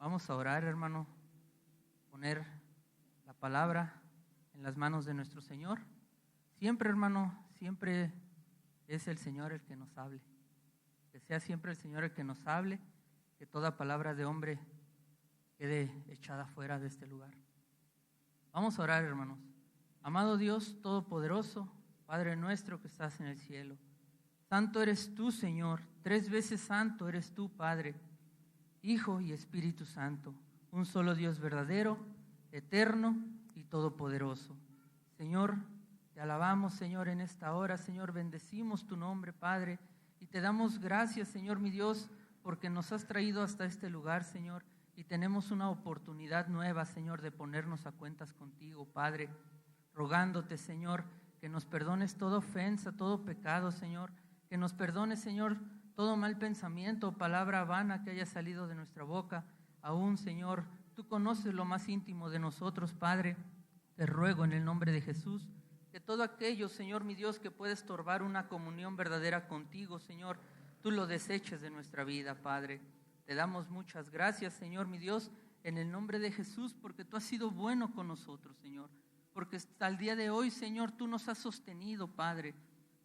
Vamos a orar, hermano, poner la palabra en las manos de nuestro Señor. Siempre, hermano, siempre es el Señor el que nos hable. Que sea siempre el Señor el que nos hable, que toda palabra de hombre quede echada fuera de este lugar. Vamos a orar, hermanos. Amado Dios Todopoderoso, Padre nuestro que estás en el cielo, santo eres tú, Señor, 3 veces santo eres tú, Padre, Hijo y Espíritu Santo, un solo Dios verdadero, eterno y todopoderoso. Señor, te alabamos, Señor, en esta hora, Señor, bendecimos tu nombre, Padre, y te damos gracias, Señor, mi Dios, porque nos has traído hasta este lugar, Señor, y tenemos una oportunidad nueva, Señor, de ponernos a cuentas contigo, Padre, rogándote, Señor, que nos perdones toda ofensa, todo pecado, Señor, que nos perdones, Señor, todo mal pensamiento o palabra vana que haya salido de nuestra boca. Aún, Señor, tú conoces lo más íntimo de nosotros, Padre. Te ruego en el nombre de Jesús que todo aquello, Señor, mi Dios, que puede estorbar una comunión verdadera contigo, Señor, tú lo deseches de nuestra vida, Padre. Te damos muchas gracias, Señor, mi Dios, en el nombre de Jesús, porque tú has sido bueno con nosotros, Señor. Porque hasta el día de hoy, Señor, tú nos has sostenido, Padre.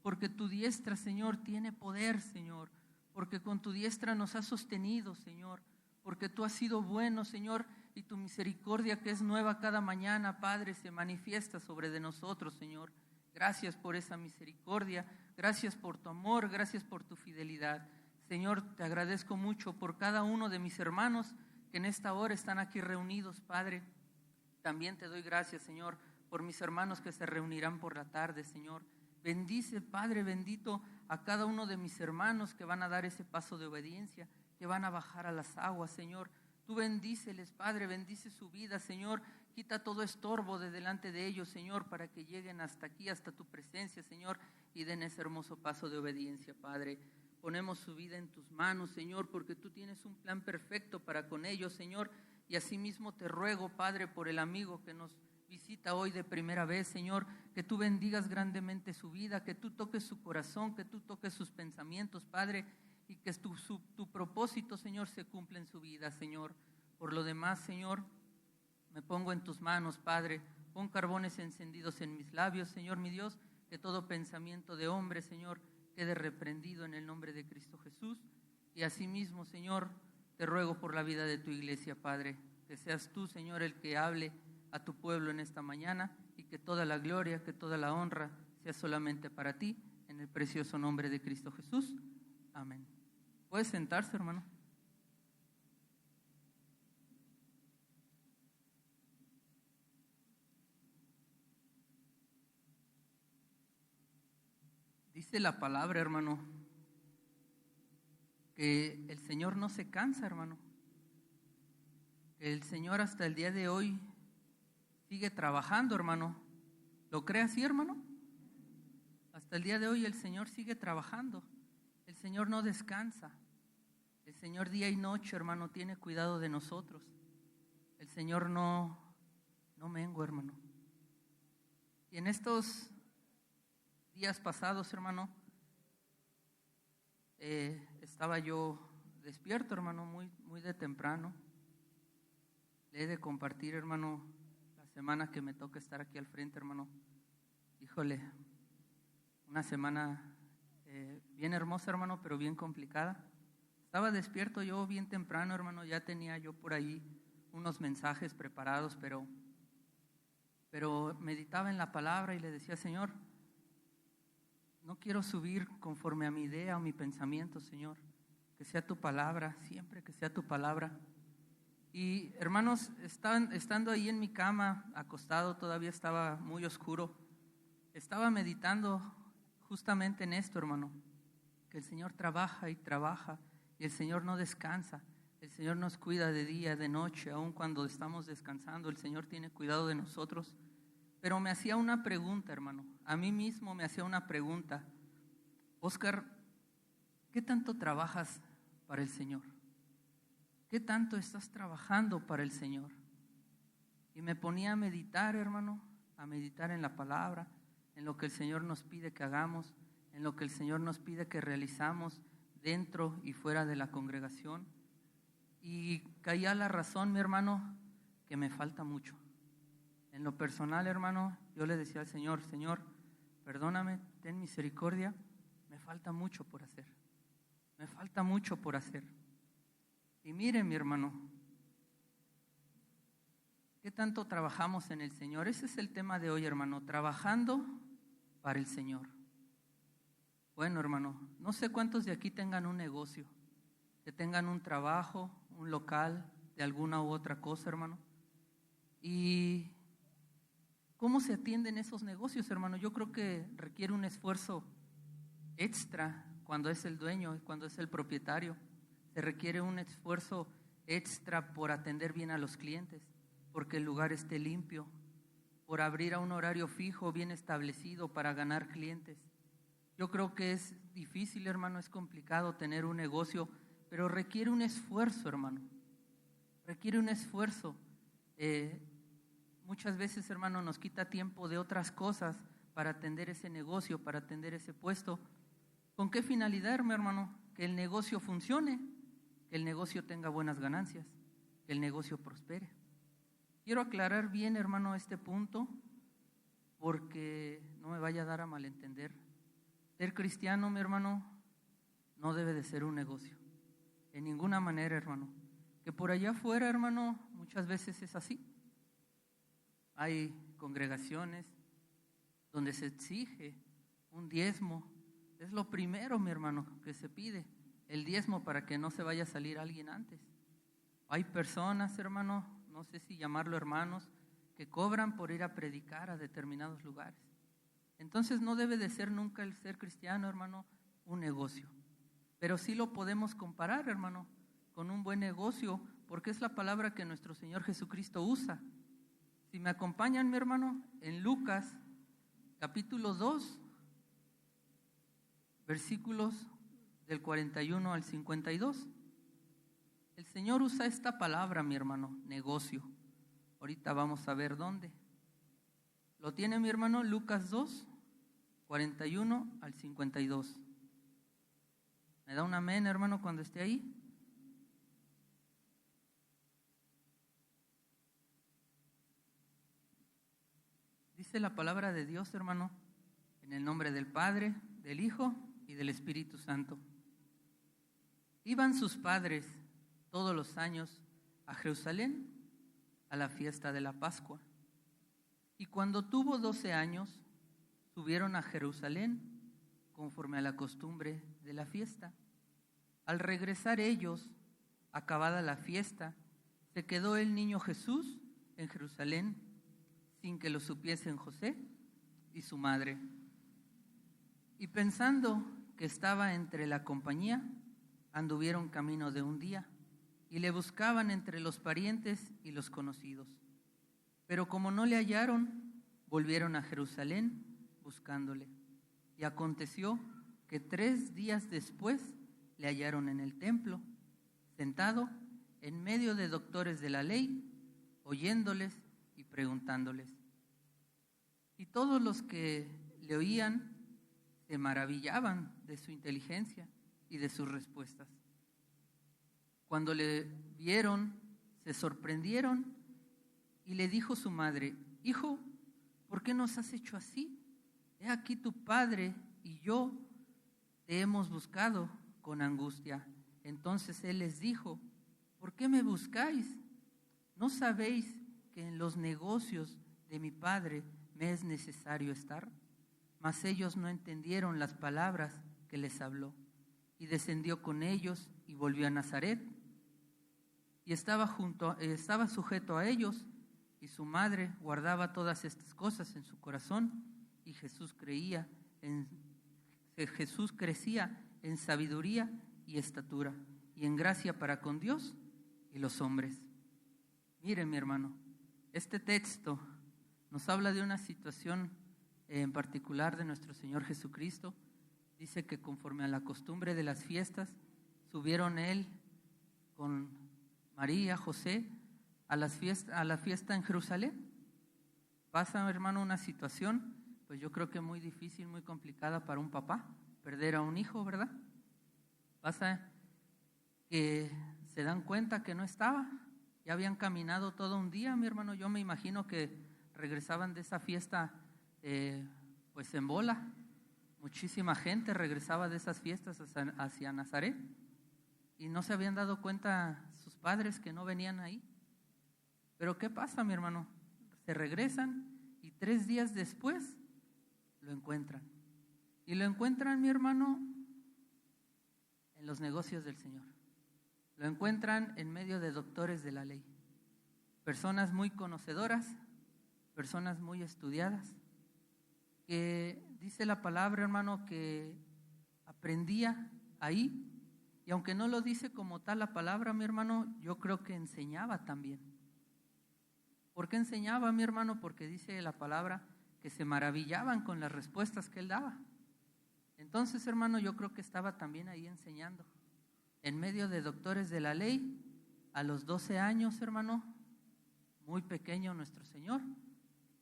Porque tu diestra, Señor, tiene poder, Señor. Porque con tu diestra nos has sostenido, Señor. Porque tú has sido bueno, Señor, y tu misericordia que es nueva cada mañana, Padre, se manifiesta sobre de nosotros, Señor. Gracias por esa misericordia, gracias por tu amor, gracias por tu fidelidad. Señor, te agradezco mucho por cada uno de mis hermanos que en esta hora están aquí reunidos, Padre. También te doy gracias, Señor, por mis hermanos que se reunirán por la tarde, Señor. Bendice, Padre bendito, a cada uno de mis hermanos que van a dar ese paso de obediencia, que van a bajar a las aguas, Señor. Tú bendíceles, Padre, bendice su vida, Señor. Quita todo estorbo de delante de ellos, Señor, para que lleguen hasta aquí, hasta tu presencia, Señor, y den ese hermoso paso de obediencia, Padre. Ponemos su vida en tus manos, Señor, porque tú tienes un plan perfecto para con ellos, Señor. Y asimismo te ruego, Padre, por el amigo que nos visita hoy de primera vez, Señor, que tú bendigas grandemente su vida, que tú toques su corazón, que tú toques sus pensamientos, Padre, y que tu propósito, Señor, se cumpla en su vida, Señor. Por lo demás, Señor, me pongo en tus manos, Padre. Pon carbones encendidos en mis labios, Señor, mi Dios, que todo pensamiento de hombre, Señor, quede reprendido en el nombre de Cristo Jesús. Y asimismo, Señor, te ruego por la vida de tu iglesia, Padre, que seas tú, Señor, el que hable a tu pueblo en esta mañana y que toda la gloria, que toda la honra sea solamente para ti, en el precioso nombre de Cristo Jesús. Amén. ¿Puede sentarse, hermano? Dice la palabra, hermano, que el Señor no se cansa, hermano. Que el Señor hasta el día de hoy sigue trabajando, hermano. ¿Lo cree así, hermano? Hasta el día de hoy el Señor sigue trabajando. El Señor no descansa. El Señor día y noche, hermano, tiene cuidado de nosotros. El Señor no mengua, hermano. Y en estos días pasados, hermano, estaba yo despierto, hermano, muy de temprano. Le he de compartir, hermano, la semana que me toca estar aquí al frente, hermano. Híjole, una semana bien hermosa, hermano, pero bien complicada. Estaba despierto yo bien temprano, hermano, ya tenía yo por ahí unos mensajes preparados, pero meditaba en la palabra y le decía, Señor, no quiero subir conforme a mi idea o mi pensamiento, Señor, que sea tu palabra, siempre que sea tu palabra. Y hermanos, estando ahí en mi cama, acostado, todavía estaba muy oscuro, estaba meditando justamente en esto, hermano, que el Señor trabaja y trabaja, y el Señor no descansa. El Señor nos cuida de día, de noche, aun cuando estamos descansando, el Señor tiene cuidado de nosotros. Pero me hacía una pregunta, hermano, a mí mismo me hacía una pregunta. Óscar, ¿qué tanto trabajas para el Señor? ¿Qué tanto estás trabajando para el Señor? Y me ponía a meditar, hermano, a meditar en la palabra, en lo que el Señor nos pide que hagamos, en lo que el Señor nos pide que realizamos dentro y fuera de la congregación. Y caía a la razón, mi hermano, que me falta mucho. En lo personal, hermano, yo le decía al Señor, Señor, perdóname, ten misericordia, me falta mucho por hacer. Me falta mucho por hacer. Y mire, mi hermano, ¿qué tanto trabajamos en el Señor? Ese es el tema de hoy, hermano, trabajando para el Señor. Bueno, hermano, no sé cuántos de aquí tengan un negocio, que tengan un trabajo, un local de alguna u otra cosa, hermano. ¿Y cómo se atienden esos negocios, hermano? Yo creo que requiere un esfuerzo extra cuando es el dueño, cuando es el propietario. Se requiere un esfuerzo extra por atender bien a los clientes, porque el lugar esté limpio, por abrir a un horario fijo, bien establecido para ganar clientes. Yo creo que es difícil, hermano, es complicado tener un negocio, pero requiere un esfuerzo, hermano. Requiere un esfuerzo. Muchas veces, hermano, nos quita tiempo de otras cosas para atender ese negocio, para atender ese puesto. ¿Con qué finalidad, mi hermano? Que el negocio funcione, que el negocio tenga buenas ganancias, que el negocio prospere. Quiero aclarar bien, hermano, este punto, porque no me vaya a dar a malentender. Ser cristiano, mi hermano, no debe de ser un negocio. En ninguna manera, hermano. Que por allá afuera, hermano, muchas veces es así. Hay congregaciones donde se exige un diezmo. Es lo primero, mi hermano, que se pide, el diezmo, para que no se vaya a salir alguien antes. Hay personas, hermano, no sé si llamarlo hermanos, que cobran por ir a predicar a determinados lugares. Entonces no debe de ser nunca el ser cristiano, hermano, un negocio. Pero sí lo podemos comparar, hermano, con un buen negocio, porque es la palabra que nuestro Señor Jesucristo usa. Si me acompañan, mi hermano, en Lucas, capítulo 2, versículos del 41 al 52. El Señor usa esta palabra, mi hermano, negocio. Ahorita vamos a ver dónde. ¿Lo tiene, mi hermano? Lucas 2, 41 al 52. ¿Me da un amén, hermano, cuando esté ahí? Dice la palabra de Dios, hermano, en el nombre del Padre, del Hijo y del Espíritu Santo. Iban sus padres todos los años a Jerusalén a la fiesta de la Pascua. Y cuando tuvo 12 años, subieron a Jerusalén conforme a la costumbre de la fiesta. Al regresar ellos, acabada la fiesta, se quedó el niño Jesús en Jerusalén sin que lo supiesen José y su madre. Y pensando que estaba entre la compañía, anduvieron camino de un día y le buscaban entre los parientes y los conocidos. Pero como no le hallaron, volvieron a Jerusalén buscándole. Y aconteció que 3 días después le hallaron en el templo, sentado en medio de doctores de la ley, oyéndoles y preguntándoles. Y todos los que le oían se maravillaban de su inteligencia y de sus respuestas. Cuando le vieron, se sorprendieron y le dijo su madre: Hijo, ¿por qué nos has hecho así? He aquí tu padre y yo te hemos buscado con angustia. Entonces él les dijo: ¿por qué me buscáis? ¿No sabéis que en los negocios de mi padre me es necesario estar? Mas ellos no entendieron las palabras que les habló. Y descendió con ellos y volvió a Nazaret. Y estaba sujeto a ellos, y su madre guardaba todas estas cosas en su corazón. Y Jesús crecía en sabiduría y estatura, y en gracia para con Dios y los hombres. Miren, mi hermano, este texto nos habla de una situación en particular de nuestro Señor Jesucristo. Dice que conforme a la costumbre de las fiestas, subieron él con María, José, a la fiesta en Jerusalén. Pasa, hermano, una situación, pues yo creo que muy difícil, muy complicada para un papá, perder a un hijo, ¿verdad? Pasa que se dan cuenta que no estaba. Ya habían caminado todo un día, mi hermano. Yo me imagino que regresaban de esa fiesta pues en bola. Muchísima gente regresaba de esas fiestas hacia Nazaret y no se habían dado cuenta sus padres que no venían ahí. Pero ¿qué pasa, mi hermano? Se regresan y 3 días después lo encuentran. Y lo encuentran, mi hermano, en los negocios del Señor. Lo encuentran en medio de doctores de la ley, personas muy conocedoras, personas muy estudiadas, que dice la palabra, hermano, que aprendía ahí, y aunque no lo dice como tal la palabra, mi hermano, yo creo que enseñaba también. ¿Por qué enseñaba, mi hermano? Porque dice la palabra que se maravillaban con las respuestas que él daba. Entonces, hermano, yo creo que estaba también ahí enseñando, en medio de doctores de la ley, a los 12 años, hermano, muy pequeño nuestro Señor,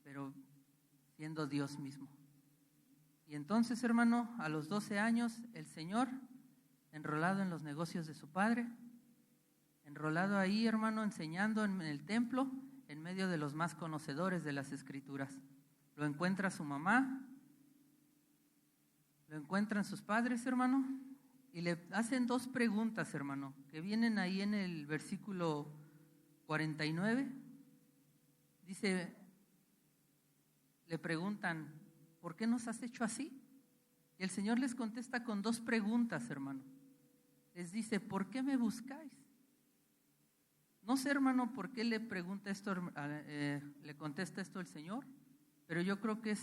pero siendo Dios mismo. Y entonces, hermano, a los 12 años, el Señor, enrolado en los negocios de su padre, enrolado ahí, hermano, enseñando en el templo, en medio de los más conocedores de las Escrituras. Lo encuentra su mamá, lo encuentran sus padres, hermano, y le hacen 2 preguntas, hermano, que vienen ahí en el versículo 49. Dice, le preguntan, ¿por qué nos has hecho así? Y el Señor les contesta con 2 preguntas, hermano. Les dice, ¿por qué me buscáis? No sé, hermano, por qué le pregunta esto, le contesta esto el Señor, pero yo creo que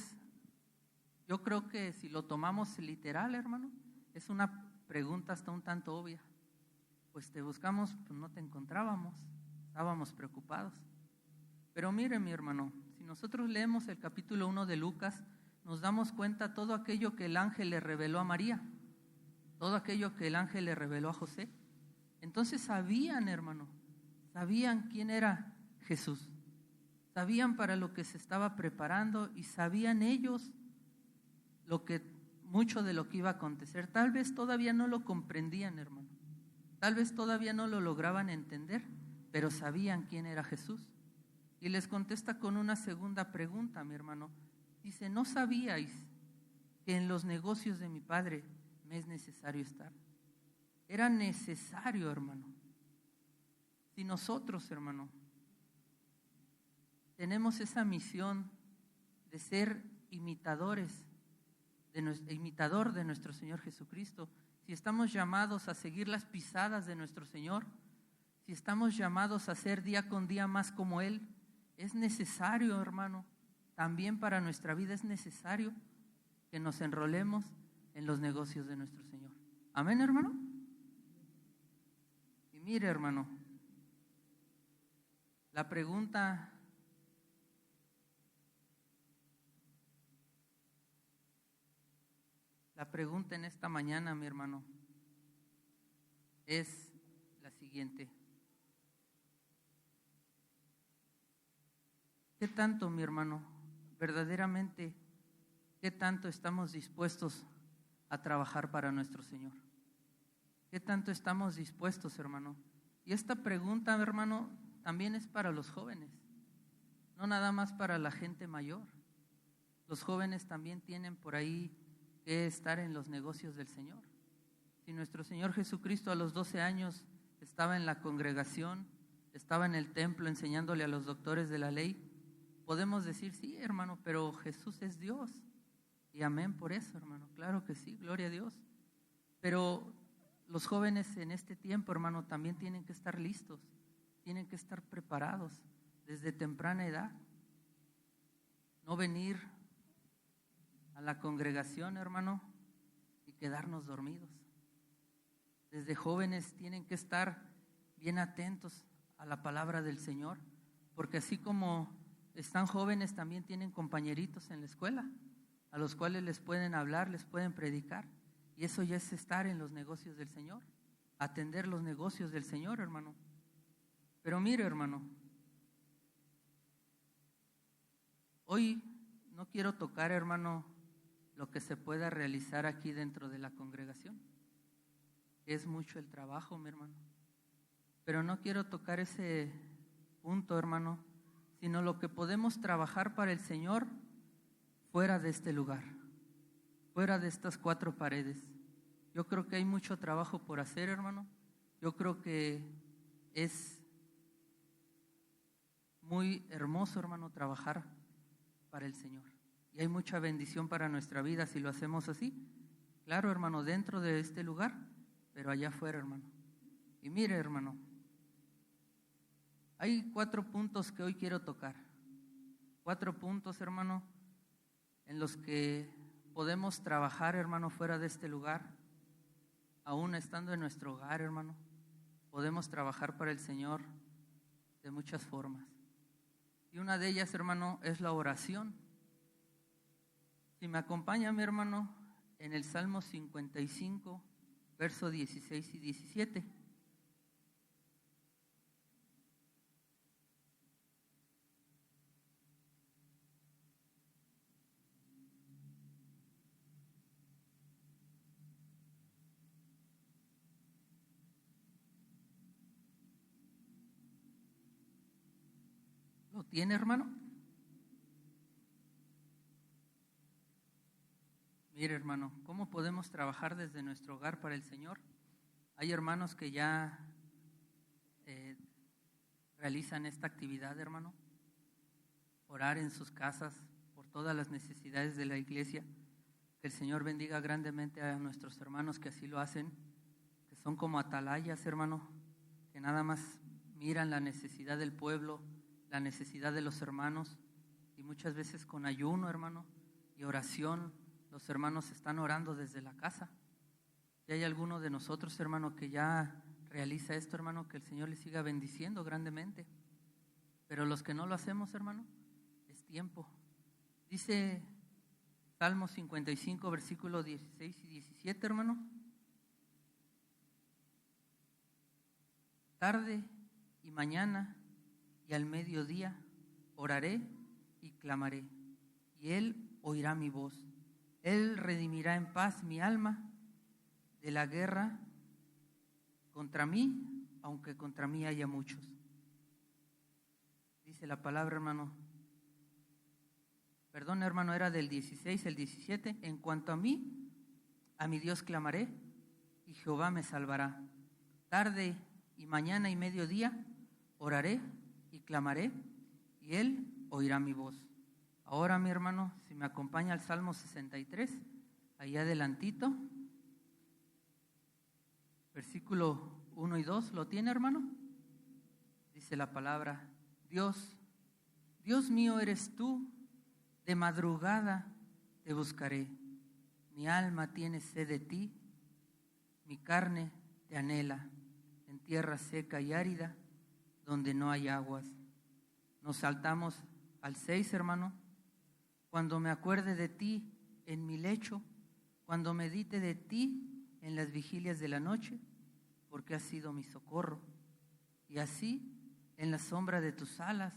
si lo tomamos literal, hermano, es una pregunta hasta un tanto obvia. Pues te buscamos, pues no te encontrábamos, estábamos preocupados. Pero mire, mi hermano, si nosotros leemos el capítulo 1 de Lucas, nos damos cuenta todo aquello que el ángel le reveló a María, todo aquello que el ángel le reveló a José. Entonces sabían, hermano, sabían quién era Jesús, sabían para lo que se estaba preparando y sabían ellos mucho de lo que iba a acontecer. Tal vez todavía no lo comprendían, hermano, tal vez todavía no lo lograban entender, pero sabían quién era Jesús. Y les contesta con una segunda pregunta, mi hermano. Dice, ¿no sabíais que en los negocios de mi Padre me es necesario estar? Era necesario, hermano. Si nosotros, hermano, tenemos esa misión de ser imitador de nuestro Señor Jesucristo, si estamos llamados a seguir las pisadas de nuestro Señor, si estamos llamados a ser día con día más como Él, es necesario, hermano, también para nuestra vida es necesario que nos enrolemos en los negocios de nuestro Señor. Amén, hermano. Y mire, hermano, la pregunta en esta mañana, mi hermano, es la siguiente. ¿Qué tanto, mi hermano, verdaderamente, qué tanto estamos dispuestos a trabajar para nuestro Señor? ¿Qué tanto estamos dispuestos, hermano? Y esta pregunta, hermano, también es para los jóvenes, no nada más para la gente mayor. Los jóvenes también tienen por ahí que estar en los negocios del Señor. Si nuestro Señor Jesucristo a los 12 años estaba en la congregación, estaba en el templo enseñándole a los doctores de la ley, podemos decir, sí, hermano, pero Jesús es Dios. Y amén por eso, hermano. Claro que sí, gloria a Dios. Pero los jóvenes en este tiempo, hermano, también tienen que estar listos, tienen que estar preparados desde temprana edad. No venir a la congregación, hermano, y quedarnos dormidos. Desde jóvenes tienen que estar bien atentos a la palabra del Señor, porque así como están jóvenes, también tienen compañeritos en la escuela, a los cuales les pueden hablar, les pueden predicar, y eso ya es estar en los negocios del Señor, atender los negocios del Señor, hermano. Pero mire, hermano, hoy no quiero tocar, hermano, lo que se pueda realizar aquí dentro de la congregación. Es mucho el trabajo, mi hermano. Pero no quiero tocar ese punto, hermano, sino lo que podemos trabajar para el Señor fuera de este lugar, fuera de estas 4 paredes. Yo creo que hay mucho trabajo por hacer, hermano. Yo creo que es muy hermoso, hermano, trabajar para el Señor. Y hay mucha bendición para nuestra vida si lo hacemos así. Claro, hermano, dentro de este lugar, pero allá afuera, hermano. Y mire, hermano, hay 4 puntos que hoy quiero tocar. 4 puntos, hermano, en los que podemos trabajar, hermano, fuera de este lugar. Aún estando en nuestro hogar, hermano, podemos trabajar para el Señor de muchas formas. Y una de ellas, hermano, es la oración. Si me acompaña, mi hermano, en el Salmo 55, versos 16 y 17. ¿Lo tiene, hermano? Mire, hermano, ¿cómo podemos trabajar desde nuestro hogar para el Señor? Hay hermanos que ya realizan esta actividad, hermano. Orar en sus casas por todas las necesidades de la iglesia. Que el Señor bendiga grandemente a nuestros hermanos que así lo hacen, que son como atalayas, hermano, que nada más miran la necesidad del pueblo, la necesidad de los hermanos, y muchas veces con ayuno, hermano, y oración, los hermanos están orando desde la casa. Si hay alguno de nosotros, hermano, que ya realiza esto, hermano, que el Señor le siga bendiciendo grandemente. Pero los que no lo hacemos, hermano, es tiempo. Dice Salmo 55, versículos 16 y 17, hermano. Tarde y mañana y al mediodía oraré y clamaré, y Él oirá mi voz. Él redimirá en paz mi alma de la guerra contra mí, aunque contra mí haya muchos. Dice la palabra, hermano. Perdón, hermano, era del 16, el 17. En cuanto a mí, a mi Dios clamaré y Jehová me salvará. Tarde y mañana y mediodía oraré y clamaré y Él oirá mi voz. Ahora, mi hermano, si me acompaña al Salmo 63, ahí adelantito, versículo 1 y 2, ¿lo tiene, hermano? Dice la palabra: Dios mío eres tú, de madrugada te buscaré. Mi alma tiene sed de ti, mi carne te anhela, en tierra seca y árida, donde no hay aguas. Nos saltamos al 6, hermano. Cuando me acuerde de ti en mi lecho, cuando medite de ti en las vigilias de la noche, porque has sido mi socorro. Y así, en la sombra de tus alas,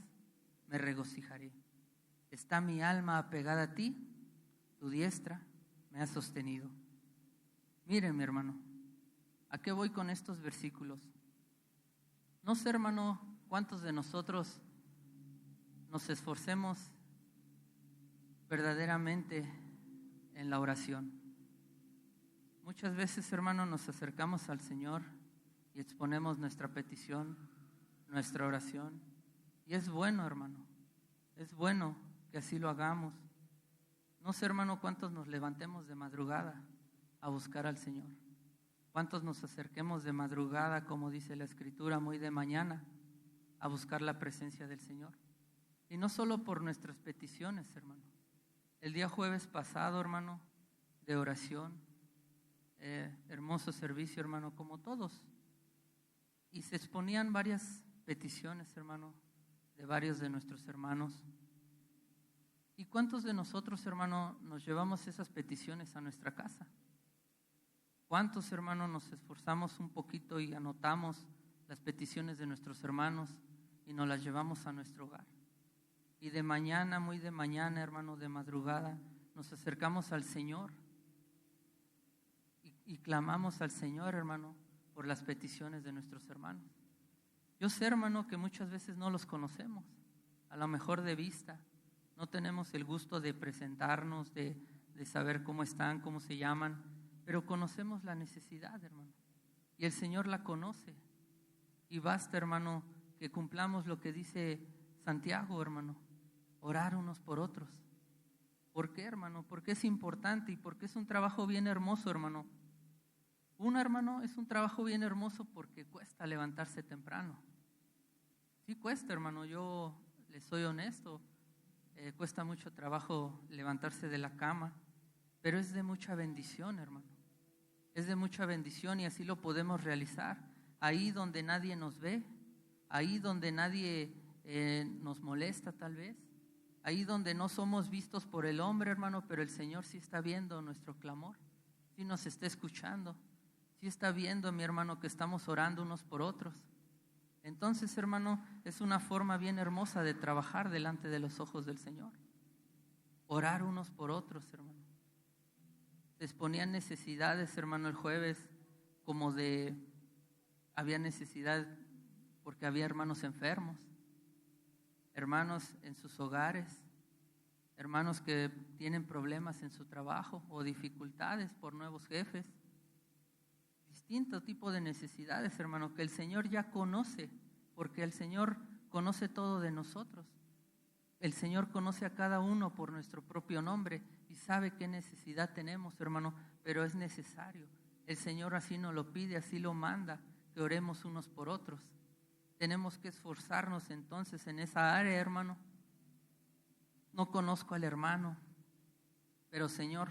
me regocijaré. Está mi alma apegada a ti, tu diestra me ha sostenido. Miren, mi hermano, ¿a qué voy con estos versículos? No sé, hermano, cuántos de nosotros nos esforcemos verdaderamente en la oración. Muchas veces, hermano, nos acercamos al Señor y exponemos nuestra petición, nuestra oración. Y es bueno, hermano, es bueno que así lo hagamos. No sé, hermano, cuántos nos levantemos de madrugada a buscar al Señor. Cuántos nos acerquemos de madrugada, como dice la Escritura, muy de mañana, a buscar la presencia del Señor. Y no solo por nuestras peticiones, hermano. El día jueves pasado, hermano, de oración, hermoso servicio, hermano, como todos. Y se exponían varias peticiones, hermano, de varios de nuestros hermanos. ¿Y cuántos de nosotros, hermano, nos llevamos esas peticiones a nuestra casa? ¿Cuántos, hermano, nos esforzamos un poquito y anotamos las peticiones de nuestros hermanos y nos las llevamos a nuestro hogar? Y de mañana, muy de mañana, hermano, de madrugada, nos acercamos al Señor y clamamos al Señor, hermano, por las peticiones de nuestros hermanos. Yo sé, hermano, que muchas veces no los conocemos, a lo mejor de vista. No tenemos el gusto de presentarnos, de saber cómo están, cómo se llaman, pero conocemos la necesidad, hermano. Y el Señor la conoce. Y basta, hermano, que cumplamos lo que dice Santiago, hermano, orar unos por otros. ¿Por qué, hermano? Porque es importante y porque es un trabajo bien hermoso, hermano. Hermano, es un trabajo bien hermoso porque cuesta levantarse temprano. Sí cuesta, hermano, yo les soy honesto. Cuesta mucho trabajo levantarse de la cama, pero es de mucha bendición, hermano. Es de mucha bendición y así lo podemos realizar. Ahí donde nadie nos ve, ahí donde nadie nos molesta tal vez, ahí donde no somos vistos por el hombre, hermano, pero el Señor sí está viendo nuestro clamor, sí nos está escuchando, sí está viendo, mi hermano, que estamos orando unos por otros. Entonces, hermano, es una forma bien hermosa de trabajar delante de los ojos del Señor. Orar unos por otros, hermano. Se exponían necesidades, hermano, el jueves, había necesidad porque había hermanos enfermos, hermanos en sus hogares, hermanos que tienen problemas en su trabajo o dificultades por nuevos jefes. Distinto tipo de necesidades, hermano, que el Señor ya conoce, porque el Señor conoce todo de nosotros. El Señor conoce a cada uno por nuestro propio nombre y sabe qué necesidad tenemos, hermano, pero es necesario. El Señor así nos lo pide, así lo manda, que oremos unos por otros. Tenemos que esforzarnos entonces en esa área, hermano. No conozco al hermano, pero Señor,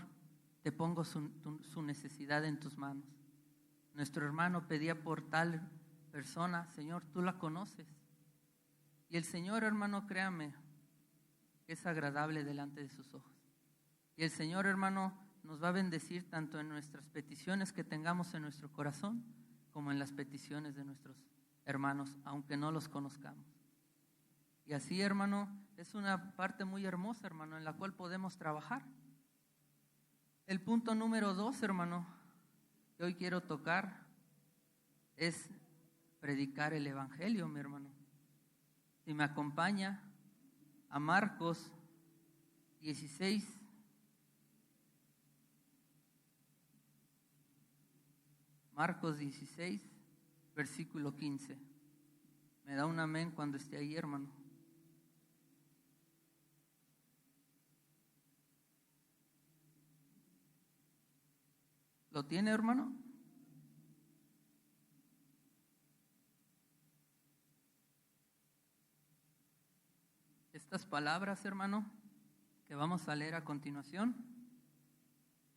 te pongo su necesidad en tus manos. Nuestro hermano pedía por tal persona, Señor, tú la conoces. Y el Señor, hermano, créame, que es agradable delante de sus ojos. Y el Señor, hermano, nos va a bendecir tanto en nuestras peticiones que tengamos en nuestro corazón, como en las peticiones de nuestros hermanos, aunque no los conozcamos. Y así, hermano, es una parte muy hermosa, hermano, en la cual podemos trabajar. El punto número 2, hermano, que hoy quiero tocar es predicar el Evangelio, mi hermano. Si me acompaña a Marcos 16, Marcos 16, versículo 15. Me da un amén cuando esté ahí, hermano. ¿Lo tiene, hermano? Estas palabras, hermano, que vamos a leer a continuación,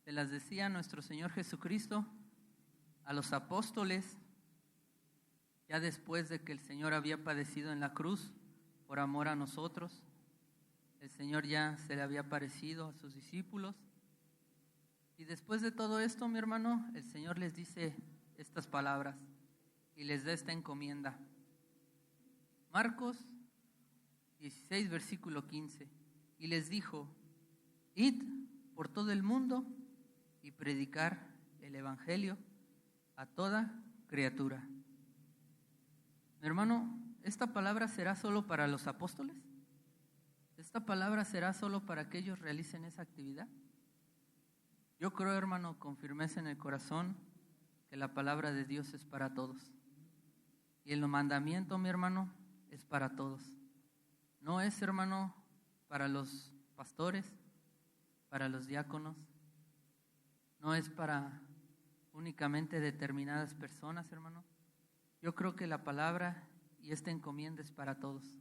se las decía nuestro Señor Jesucristo a los apóstoles, ya después de que el Señor había padecido en la cruz por amor a nosotros. El Señor ya se le había aparecido a sus discípulos. Y después de todo esto, mi hermano, el Señor les dice estas palabras y les da esta encomienda. Marcos 16, versículo 15. Y les dijo, id por todo el mundo y predicar el Evangelio a toda criatura. Mi hermano, ¿esta palabra será solo para los apóstoles? ¿Esta palabra será solo para que ellos realicen esa actividad? Yo creo, hermano, con firmeza en el corazón, que la palabra de Dios es para todos. Y el mandamiento, mi hermano, es para todos. No es, hermano, para los pastores, para los diáconos. No es para únicamente determinadas personas, hermano. Yo creo que la palabra y esta encomienda es para todos.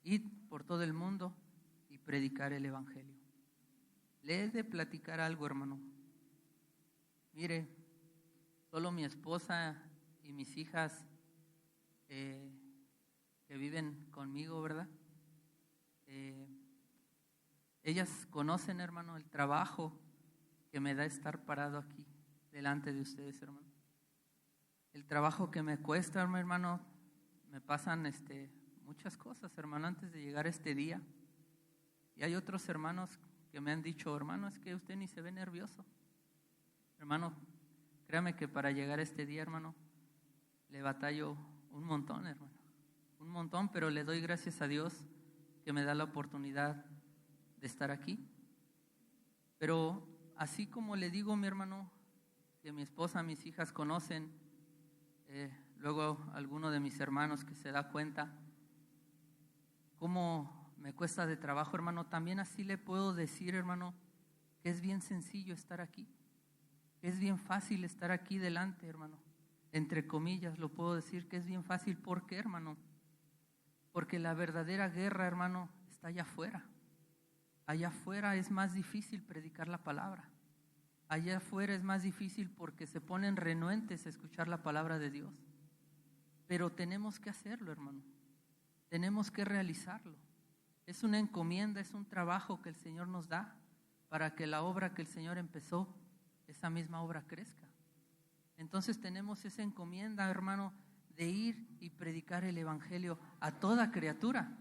Id por todo el mundo y predicar el Evangelio. Le he de platicar algo, hermano. Mire, solo mi esposa y mis hijas que viven conmigo, ¿verdad? Ellas conocen, hermano, el trabajo que me da estar parado aquí delante de ustedes, hermano. El trabajo que me cuesta, hermano, me pasan muchas cosas, hermano, antes de llegar a este día. Y hay otros hermanos que me han dicho, hermano, es que usted ni se ve nervioso. Hermano, créame que para llegar a este día, hermano, le batallo un montón, hermano. un montón, pero le doy gracias a Dios que me da la oportunidad de estar aquí. Pero así como le digo, mi hermano, que mi esposa, mis hijas conocen, luego alguno de mis hermanos que se da cuenta cómo me cuesta de trabajo, hermano, también así le puedo decir, hermano, que es bien sencillo estar aquí, que es bien fácil estar aquí delante, hermano. Entre comillas lo puedo decir que es bien fácil. ¿Por qué, hermano? Porque la verdadera guerra, hermano, está allá afuera. Allá afuera es más difícil predicar la palabra. Allá afuera es más difícil porque se ponen renuentes a escuchar la palabra de Dios. Pero tenemos que hacerlo, hermano. Tenemos que realizarlo. Es una encomienda, es un trabajo que el Señor nos da para que la obra que el Señor empezó, esa misma obra crezca. Entonces tenemos esa encomienda, hermano, de ir y predicar el evangelio a toda criatura.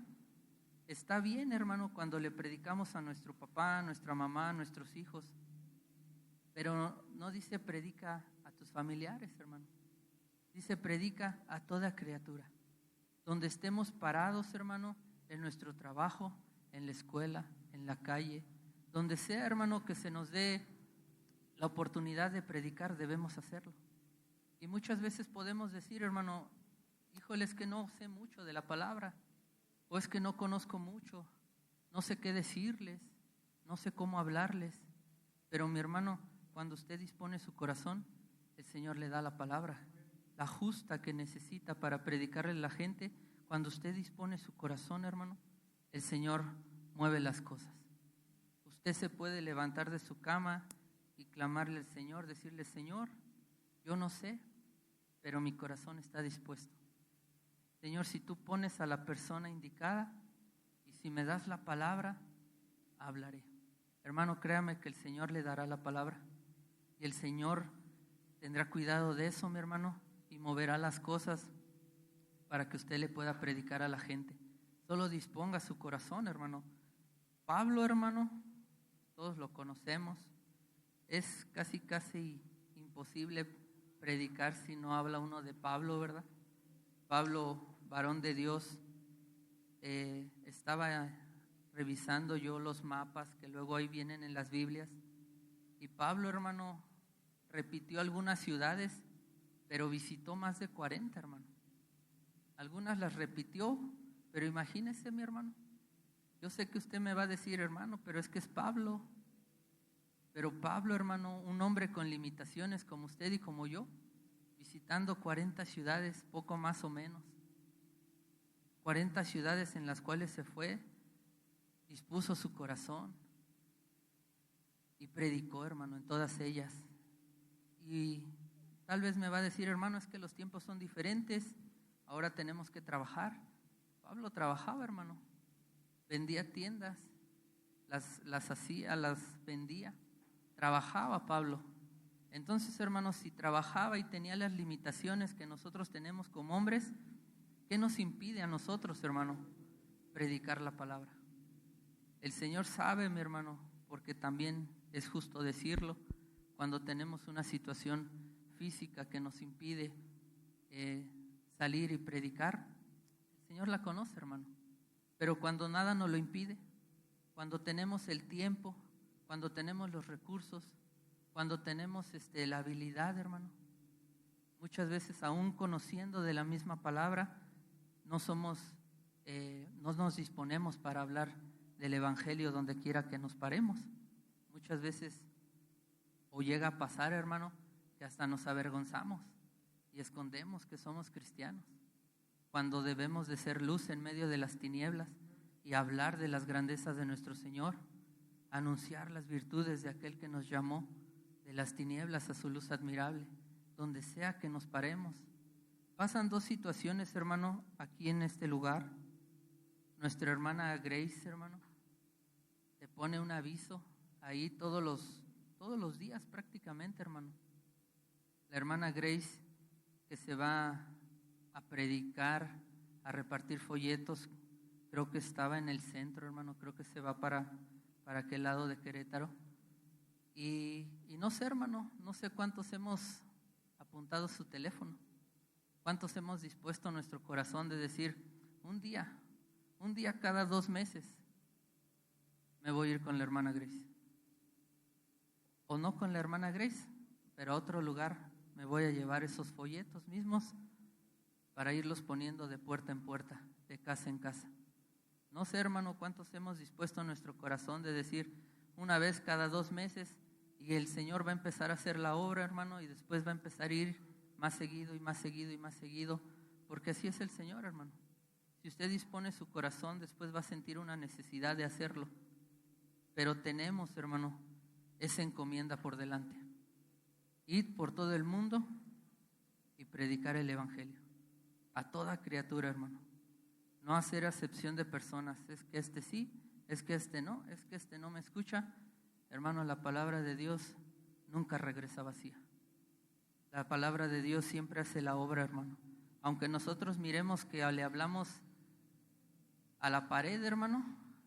Está bien, hermano, cuando le predicamos a nuestro papá, a nuestra mamá, a nuestros hijos, pero no dice predica a tus familiares, hermano. Dice predica a toda criatura. Donde estemos parados, hermano, en nuestro trabajo, en la escuela, en la calle, donde sea, hermano, que se nos dé la oportunidad de predicar, debemos hacerlo. Y muchas veces podemos decir, hermano, híjole, es que no sé mucho de la palabra, o es que no conozco mucho, no sé qué decirles, no sé cómo hablarles. Pero mi hermano, cuando usted dispone su corazón, el Señor le da la palabra, la justa que necesita para predicarle a la gente. Cuando usted dispone su corazón, hermano, el Señor mueve las cosas. Usted se puede levantar de su cama y clamarle al Señor, decirle, Señor, yo no sé, pero mi corazón está dispuesto. Señor, si tú pones a la persona indicada y si me das la palabra, hablaré. Hermano, créame que el Señor le dará la palabra y el Señor tendrá cuidado de eso, mi hermano, y moverá las cosas para que usted le pueda predicar a la gente. Solo disponga su corazón, hermano. Pablo, hermano, todos lo conocemos. Es casi imposible predicar si no habla uno de Pablo, ¿verdad? Pablo, varón de Dios, estaba revisando yo los mapas que luego ahí vienen en las Biblias. Y Pablo, hermano, repitió algunas ciudades, pero visitó más de 40, hermano. Algunas las repitió, pero imagínese, mi hermano. Yo sé que usted me va a decir, hermano, pero es que es Pablo. Pero Pablo, hermano, un hombre con limitaciones como usted y como yo, visitando 40 ciudades, poco más o menos. 40 ciudades en las cuales se fue, dispuso su corazón y predicó, hermano, en todas ellas. Y tal vez me va a decir, hermano, es que los tiempos son diferentes, ahora tenemos que trabajar. Pablo trabajaba, hermano, vendía tiendas, las hacía, las vendía, trabajaba Pablo. Entonces, hermanos, si trabajaba y tenía las limitaciones que nosotros tenemos como hombres, ¿qué nos impide a nosotros, hermano, predicar la palabra? El Señor sabe, mi hermano, porque también es justo decirlo, cuando tenemos una situación física que nos impide salir y predicar, el Señor la conoce, hermano. Pero cuando nada nos lo impide, cuando tenemos el tiempo, cuando tenemos los recursos, cuando tenemos la habilidad, hermano, muchas veces aún conociendo de la misma palabra, no nos disponemos para hablar del evangelio donde quiera que nos paremos. Muchas veces o llega a pasar, hermano, que hasta nos avergonzamos y escondemos que somos cristianos, cuando debemos de ser luz en medio de las tinieblas y hablar de las grandezas de nuestro Señor, anunciar las virtudes de aquel que nos llamó de las tinieblas a su luz admirable, donde sea que nos paremos. Pasan dos situaciones, hermano, aquí en este lugar. Nuestra hermana Grace, hermano, te pone un aviso ahí todos los días prácticamente, hermano. La hermana Grace que se va a predicar, a repartir folletos, creo que estaba en el centro, hermano, creo que se va para aquel lado de Querétaro. Y no sé, hermano, no sé cuántos hemos apuntado su teléfono, cuántos hemos dispuesto nuestro corazón de decir, un día cada 2 meses me voy a ir con la hermana Grace. O no con la hermana Grace, pero a otro lugar me voy a llevar esos folletos mismos para irlos poniendo de puerta en puerta, de casa en casa. No sé, hermano, cuántos hemos dispuesto nuestro corazón de decir una vez cada 2 meses, y el Señor va a empezar a hacer la obra, hermano, y después va a empezar a ir más seguido y más seguido y más seguido, porque así es el Señor, hermano. Si usted dispone su corazón, después va a sentir una necesidad de hacerlo. Pero tenemos, hermano, esa encomienda por delante. Ir por todo el mundo y predicar el Evangelio a toda criatura, hermano. No hacer acepción de personas. Es que este sí, es que este no, es que este no me escucha. Hermano, la palabra de Dios nunca regresa vacía. La palabra de Dios siempre hace la obra, hermano. Aunque nosotros miremos que le hablamos a la pared, hermano,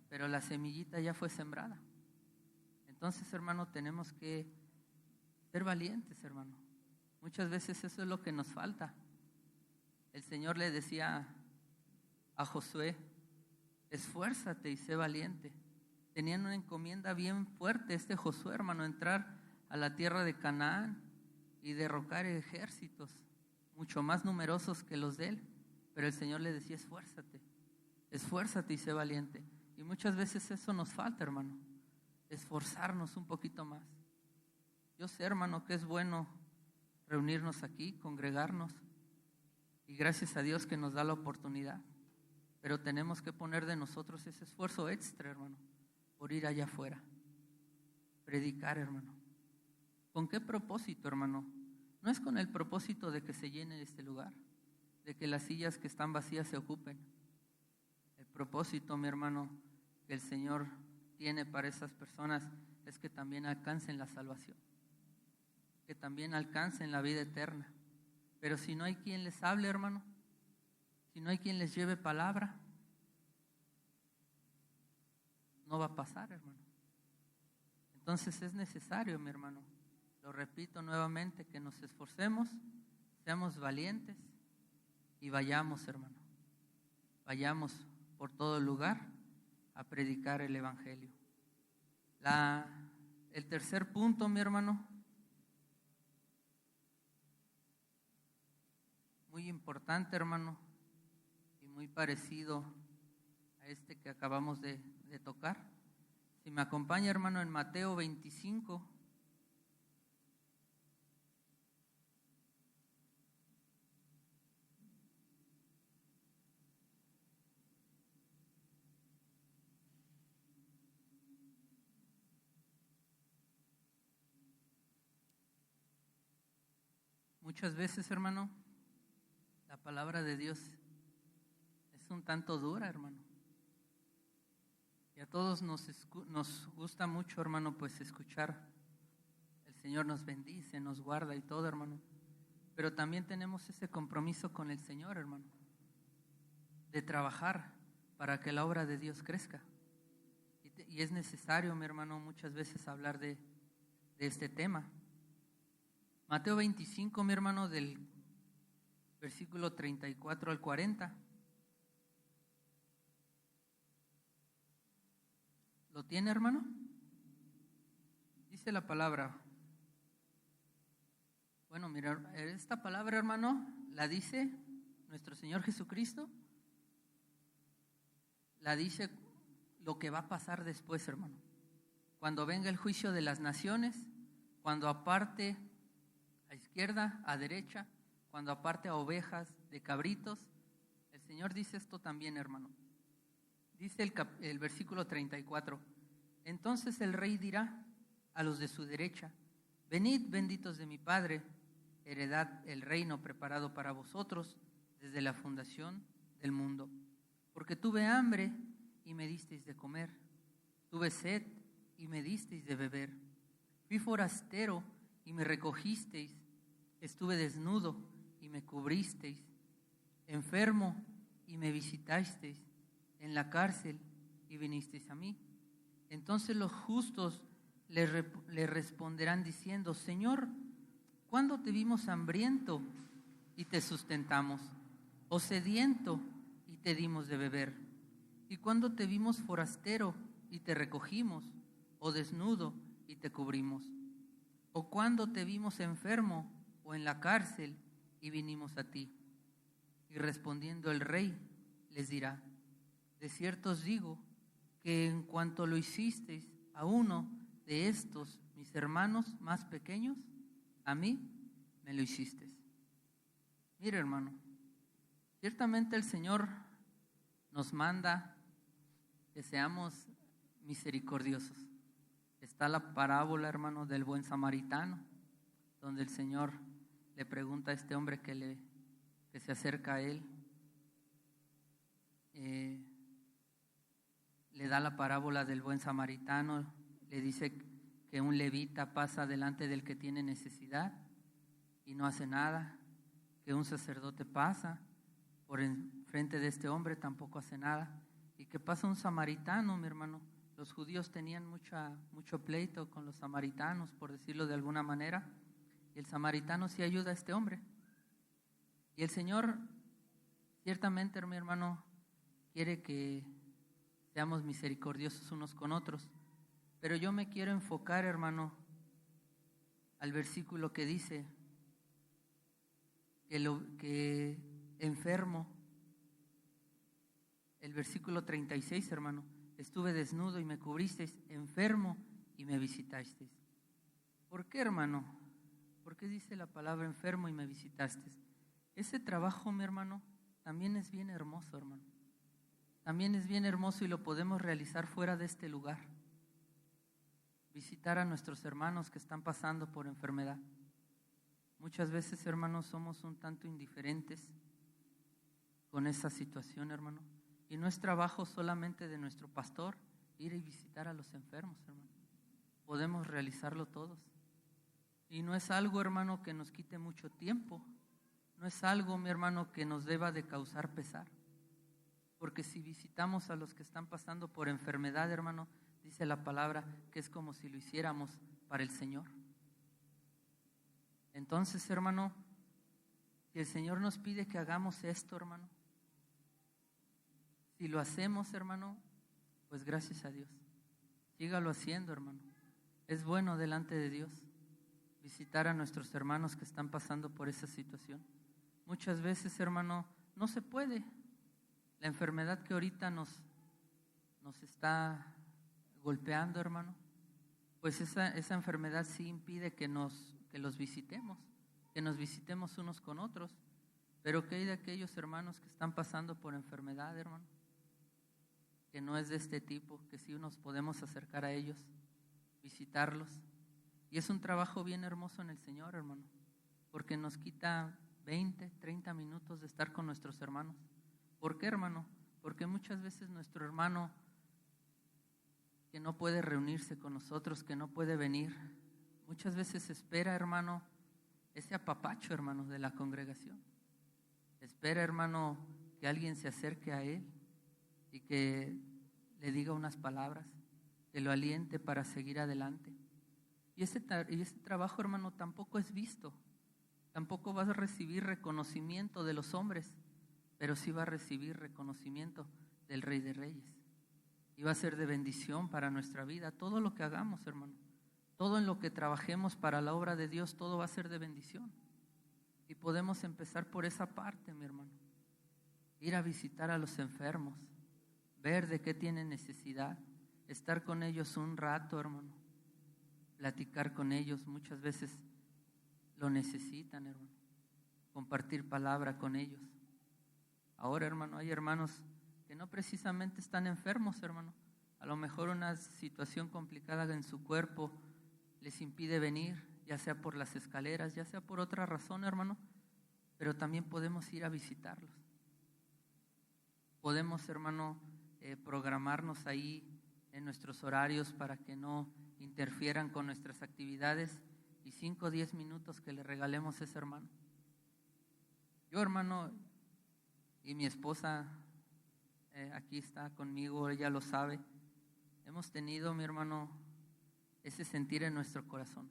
pero la semillita ya fue sembrada. Entonces, hermano, tenemos que ser valientes, hermano. Muchas veces eso es lo que nos falta. El Señor le decía a Josué: esfuérzate y sé valiente. Tenían una encomienda bien fuerte Josué, hermano, entrar a la tierra de Canaán y derrocar ejércitos mucho más numerosos que los de él. Pero el Señor le decía: esfuérzate y sé valiente. Y muchas veces eso nos falta, hermano, esforzarnos un poquito más. Yo sé, hermano, que es bueno reunirnos aquí, congregarnos, y gracias a Dios que nos da la oportunidad, pero tenemos que poner de nosotros ese esfuerzo extra, hermano, por ir allá afuera, predicar, hermano. ¿Con qué propósito, hermano? No es con el propósito de que se llene este lugar, de que las sillas que están vacías se ocupen. El propósito, mi hermano, que el Señor tiene para esas personas es que también alcancen la salvación, que también alcancen la vida eterna. Pero si no hay quien les hable, hermano, si no hay quien les lleve palabra, no va a pasar, hermano. Entonces es necesario, mi hermano, lo repito nuevamente, que nos esforcemos, seamos valientes y vayamos, hermano, vayamos por todo el lugar a predicar el Evangelio. El tercer punto, mi hermano, muy importante, hermano, y muy parecido a este que acabamos de tocar. Si me acompaña, hermano, en Mateo 25. Muchas veces, hermano, la palabra de Dios es un tanto dura, hermano. Y a todos nos gusta mucho, hermano, pues escuchar. El Señor nos bendice, nos guarda y todo, hermano. Pero también tenemos ese compromiso con el Señor, hermano, de trabajar para que la obra de Dios crezca. Y es necesario, mi hermano, muchas veces hablar de este tema. Mateo 25, mi hermano, del versículo 34 al 40. ¿Lo tiene, hermano? Dice la palabra. Bueno, mira, esta palabra, hermano, la dice nuestro Señor Jesucristo. La dice lo que va a pasar después, hermano. Cuando venga el juicio de las naciones, cuando aparte a izquierda, a derecha, cuando aparte a ovejas de cabritos. El Señor dice esto también, hermano. Dice el versículo 34. Entonces el rey dirá a los de su derecha: venid, benditos de mi Padre, heredad el reino preparado para vosotros desde la fundación del mundo. Porque tuve hambre y me disteis de comer, tuve sed y me disteis de beber, fui forastero y me recogisteis, estuve desnudo y me cubristeis, enfermo y me visitasteis, en la cárcel y vinisteis a mí. Entonces los justos le responderán diciendo: Señor, ¿cuándo te vimos hambriento y te sustentamos, o sediento y te dimos de beber? ¿Y cuándo te vimos forastero y te recogimos, o desnudo y te cubrimos? ¿O cuándo te vimos enfermo o en la cárcel y vinimos a ti? Y respondiendo el rey les dirá: de cierto os digo que en cuanto lo hicisteis a uno de estos mis hermanos más pequeños, a mí me lo hicisteis. Mire, hermano, ciertamente el Señor nos manda que seamos misericordiosos. Está la parábola, hermano, del buen samaritano, donde el Señor le pregunta a este hombre que se acerca a él, le da la parábola del buen samaritano, le dice que un levita pasa delante del que tiene necesidad y no hace nada, que un sacerdote pasa por enfrente de este hombre, tampoco hace nada, y que pasa un samaritano, mi hermano. Los judíos tenían mucho pleito con los samaritanos, por decirlo de alguna manera, y el samaritano sí ayuda a este hombre. Y el Señor, ciertamente, mi hermano, quiere que seamos misericordiosos unos con otros, pero yo me quiero enfocar, hermano, al versículo que dice que enfermo, el versículo 36, hermano: estuve desnudo y me cubristeis, enfermo y me visitasteis. ¿Por qué, hermano? ¿Por qué dice la palabra enfermo y me visitasteis? Ese trabajo, mi hermano, también es bien hermoso, hermano. También es bien hermoso y lo podemos realizar fuera de este lugar. Visitar a nuestros hermanos que están pasando por enfermedad. Muchas veces, hermanos, somos un tanto indiferentes con esa situación, hermano. Y no es trabajo solamente de nuestro pastor ir y visitar a los enfermos, hermano. Podemos realizarlo todos. Y no es algo, hermano, que nos quite mucho tiempo. No es algo, mi hermano, que nos deba de causar pesar. Porque si visitamos a los que están pasando por enfermedad, hermano, dice la palabra que es como si lo hiciéramos para el Señor. Entonces, hermano, si el Señor nos pide que hagamos esto, hermano, si lo hacemos, hermano, pues gracias a Dios. Sígalo haciendo, hermano. Es bueno delante de Dios visitar a nuestros hermanos que están pasando por esa situación. Muchas veces, hermano, no se puede. La enfermedad que ahorita nos está golpeando, hermano, pues esa enfermedad sí impide que los visitemos, que nos visitemos unos con otros. Pero ¿qué hay de aquellos hermanos que están pasando por enfermedad, hermano? Que no es de este tipo, que sí nos podemos acercar a ellos, visitarlos. Y es un trabajo bien hermoso en el Señor, hermano, porque nos quita 20, 30 minutos de estar con nuestros hermanos. ¿Por qué, hermano? Porque muchas veces nuestro hermano que no puede reunirse con nosotros, que no puede venir, muchas veces espera, hermano, ese apapacho, hermano, de la congregación. Espera, hermano, que alguien se acerque a él y que le diga unas palabras, que lo aliente para seguir adelante. Y ese trabajo, hermano, tampoco es visto. Tampoco vas a recibir reconocimiento de los hombres, pero sí va a recibir reconocimiento del Rey de Reyes. Y va a ser de bendición para nuestra vida. Todo lo que hagamos, hermano, todo en lo que trabajemos para la obra de Dios, todo va a ser de bendición. Y podemos empezar por esa parte, mi hermano. Ir a visitar a los enfermos, ver de qué tienen necesidad, estar con ellos un rato, hermano, platicar con ellos. Muchas veces lo necesitan, hermano, compartir palabra con ellos. Ahora, hermano, hay hermanos que no precisamente están enfermos, hermano. A lo mejor una situación complicada en su cuerpo les impide venir, ya sea por las escaleras, ya sea por otra razón, hermano, pero también podemos ir a visitarlos. Podemos, hermano, programarnos ahí en nuestros horarios para que no interfieran con nuestras actividades y 5 o 10 minutos que le regalemos a ese hermano. Yo, hermano, y mi esposa aquí está conmigo, ella lo sabe, hemos tenido, mi hermano, ese sentir en nuestro corazón.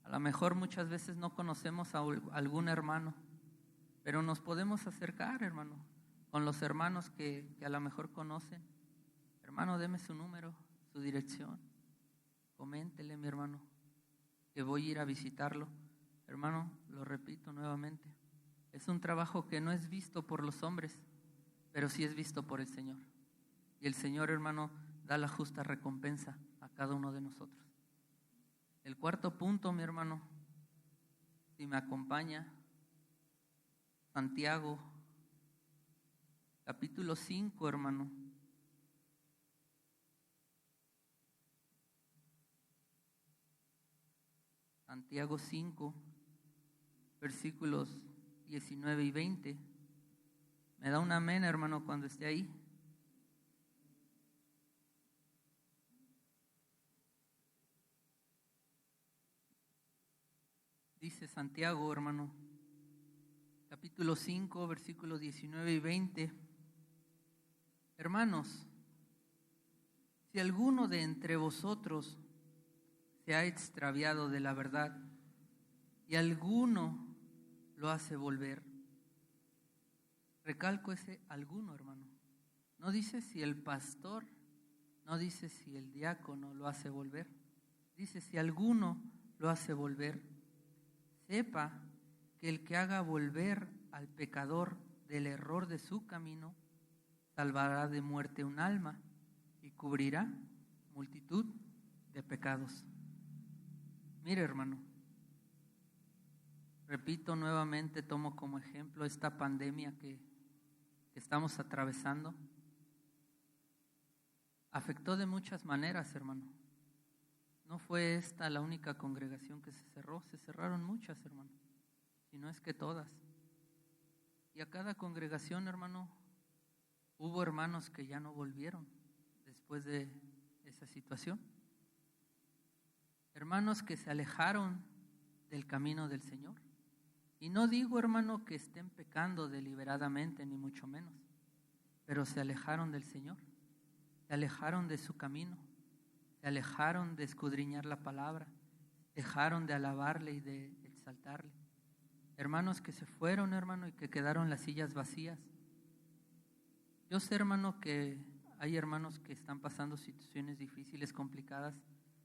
A lo mejor muchas veces no conocemos a algún hermano, pero nos podemos acercar, hermano. con los hermanos que a lo mejor conocen. Hermano, deme su número, su dirección. Coméntele, mi hermano, que voy a ir a visitarlo. Hermano, lo repito nuevamente, es un trabajo que no es visto por los hombres, pero sí es visto por el Señor. Y el Señor, hermano, da la justa recompensa a cada uno de nosotros. El cuarto punto, mi hermano, si me acompaña, Santiago, capítulo 5, hermano. Santiago 5, versículos 19 y 20. Me da un amén, hermano, cuando esté ahí. Dice Santiago, hermano, capítulo 5, versículos 19 y 20. Hermanos, si alguno de entre vosotros se ha extraviado de la verdad y alguno lo hace volver. Recalco ese alguno, hermano. No dice si el pastor, no dice si el diácono lo hace volver. Dice si alguno lo hace volver. Sepa que el que haga volver al pecador del error de su camino, salvará de muerte un alma y cubrirá multitud de pecados. Mire, hermano, repito nuevamente, tomo como ejemplo esta pandemia que estamos atravesando. Afectó de muchas maneras, hermano. No fue esta la única congregación que se cerró, se cerraron muchas, hermano, si no es que todas. Y a cada congregación, hermano, hubo hermanos que ya no volvieron después de esa situación. Hermanos que se alejaron del camino del Señor. Y no digo, hermano, que estén pecando deliberadamente, ni mucho menos, pero se alejaron del Señor, se alejaron de su camino, se alejaron de escudriñar la palabra, dejaron de alabarle y de exaltarle. Hermanos que se fueron, hermano, y que quedaron las sillas vacías. Yo sé, hermano, que hay hermanos que están pasando situaciones difíciles, complicadas,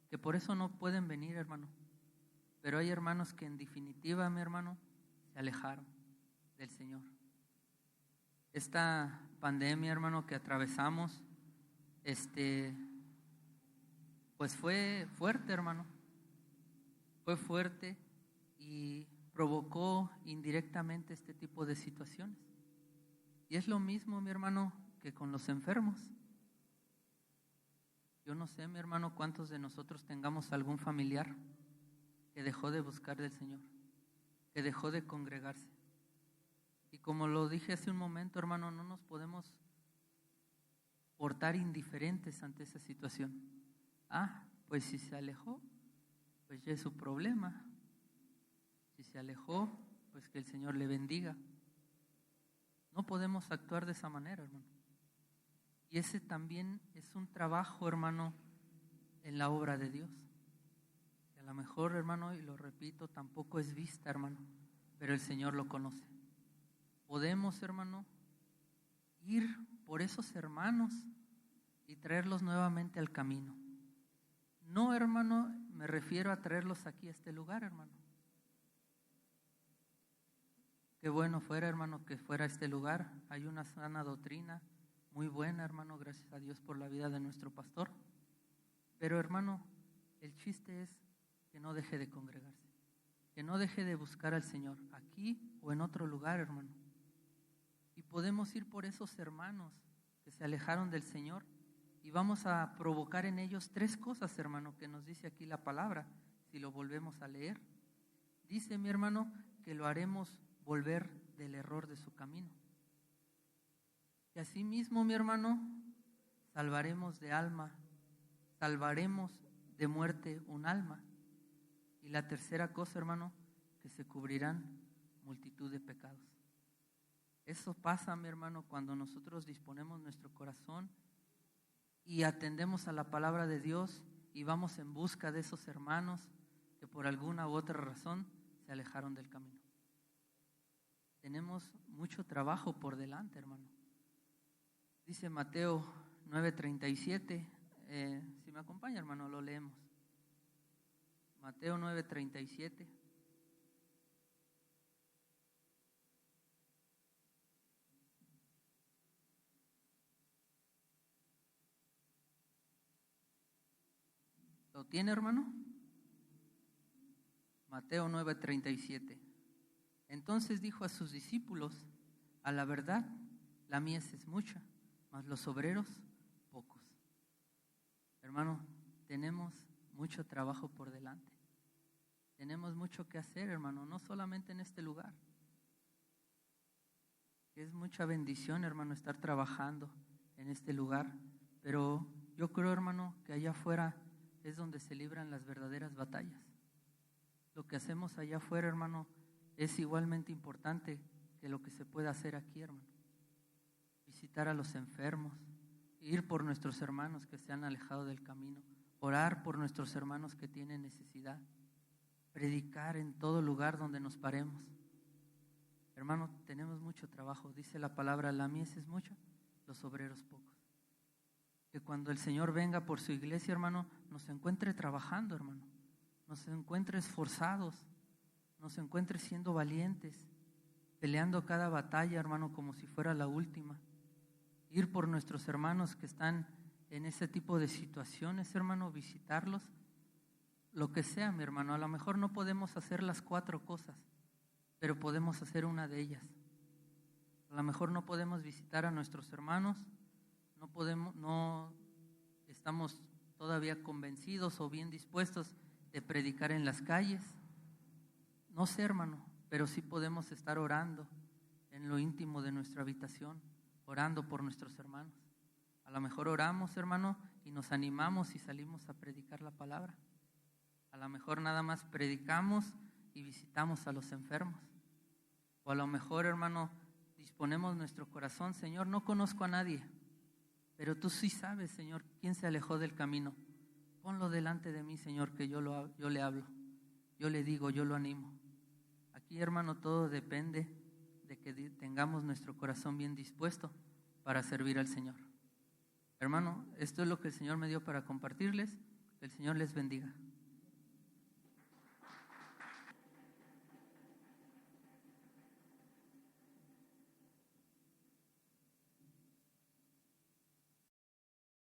que por eso no pueden venir, hermano. Pero hay hermanos que en definitiva, mi hermano, se alejaron del Señor. Esta pandemia, hermano, que atravesamos, pues fue fuerte, hermano. Fue fuerte y provocó indirectamente este tipo de situaciones. Y es lo mismo, mi hermano, que con los enfermos. Yo no sé, mi hermano, cuántos de nosotros tengamos algún familiar que dejó de buscar del Señor, que dejó de congregarse. Y como lo dije hace un momento, hermano, no nos podemos portar indiferentes ante esa situación. Pues si se alejó, pues ya es su problema. Si se alejó, pues que el Señor le bendiga. No podemos actuar de esa manera, hermano. Y ese también es un trabajo, hermano, en la obra de Dios. Que a lo mejor, hermano, y lo repito, tampoco es vista, hermano, pero el Señor lo conoce. Podemos, hermano, ir por esos hermanos y traerlos nuevamente al camino. No, hermano, me refiero a traerlos aquí a este lugar, hermano. Qué bueno fuera, hermano, que fuera este lugar. Hay una sana doctrina muy buena, hermano, gracias a Dios por la vida de nuestro pastor. Pero, hermano, el chiste es que no deje de congregarse, que no deje de buscar al Señor, aquí o en otro lugar, hermano. Y podemos ir por esos hermanos que se alejaron del Señor y vamos a provocar en ellos 3 cosas, hermano, que nos dice aquí la palabra, si lo volvemos a leer. Dice, mi hermano, que lo haremos volver del error de su camino. Y asimismo, mi hermano, salvaremos de alma, salvaremos de muerte un alma. Y la tercera cosa, hermano, que se cubrirán multitud de pecados. Eso pasa, mi hermano, cuando nosotros disponemos nuestro corazón y atendemos a la palabra de Dios y vamos en busca de esos hermanos que por alguna u otra razón se alejaron del camino. Tenemos mucho trabajo por delante, hermano. Dice Mateo 9:37. Si me acompaña, hermano, lo leemos. Mateo 9:37. ¿Lo tiene, hermano? Mateo 9:37. Entonces dijo a sus discípulos: a la verdad, la mies es mucha, mas los obreros pocos. Hermano, tenemos mucho trabajo por delante. Tenemos mucho que hacer, hermano, no solamente en este lugar. Es mucha bendición, hermano, estar trabajando en este lugar, pero yo creo, hermano, que allá afuera es donde se libran las verdaderas batallas. Lo que hacemos allá afuera, hermano, es igualmente importante que lo que se puede hacer aquí, hermano. Visitar a los enfermos, ir por nuestros hermanos que se han alejado del camino, orar por nuestros hermanos que tienen necesidad, predicar en todo lugar donde nos paremos. Hermano, tenemos mucho trabajo. Dice la palabra, la mies es mucha, los obreros pocos. Que cuando el Señor venga por su iglesia, hermano, nos encuentre trabajando, hermano, nos encuentre esforzados, nos encuentre siendo valientes, peleando cada batalla, hermano, como si fuera la última. Ir por nuestros hermanos que están en ese tipo de situaciones, hermano, visitarlos, lo que sea, mi hermano. A lo mejor no podemos hacer las 4 cosas, pero podemos hacer una de ellas. A lo mejor no podemos visitar a nuestros hermanos, no estamos todavía convencidos o bien dispuestos de predicar en las calles. No sé, hermano, pero sí podemos estar orando en lo íntimo de nuestra habitación, orando por nuestros hermanos. A lo mejor oramos, hermano, y nos animamos y salimos a predicar la palabra. A lo mejor nada más predicamos y visitamos a los enfermos. O a lo mejor, hermano, disponemos nuestro corazón: Señor, no conozco a nadie, pero tú sí sabes, Señor, quién se alejó del camino. Ponlo delante de mí, Señor, que yo le hablo, yo le digo, yo lo animo. Aquí, hermano, todo depende de que tengamos nuestro corazón bien dispuesto para servir al Señor. Hermano, esto es lo que el Señor me dio para compartirles. Que el Señor les bendiga.